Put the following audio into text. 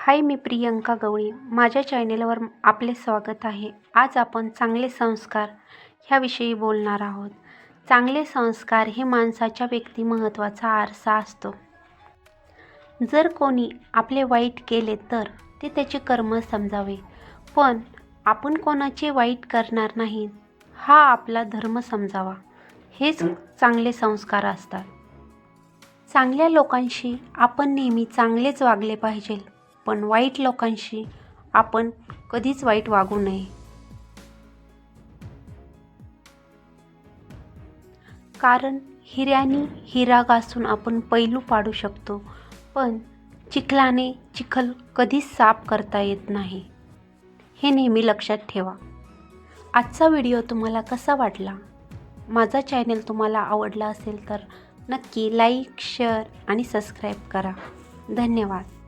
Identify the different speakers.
Speaker 1: हाय, मी प्रियंका गवळी. माझ्या चॅनेलवर आपले स्वागत आहे. आज आपण चांगले संस्कार ह्याविषयी बोलणार आहोत. चांगले संस्कार हे माणसाच्या व्यक्तिमत्त्वाचा आरसा असतो. जर कोणी आपले वाईट केले तर ते त्याचे कर्म समजावे, पण आपण कोणाचे वाईट करणार नाही हा आपला धर्म समजावा. हेच चांगले संस्कार असतात. चांगल्या लोकांशी आपण नेहमी चांगलेच वागले पाहिजे, पण वाईट लोकांशी आपण कधीच वाईट वागू नये. कारण हिऱ्याने हिरा घासून आपण पैलू पाडू शकतो, पण चिखलाने चिखल कधीच साफ करता येत नाही. हे नेहमी लक्षात ठेवा. आजचा व्हिडिओ तुम्हाला कसा वाटला? माझा चॅनल तुम्हाला आवडला असेल तर नक्की लाईक, शेअर आणि सबस्क्राईब करा. धन्यवाद.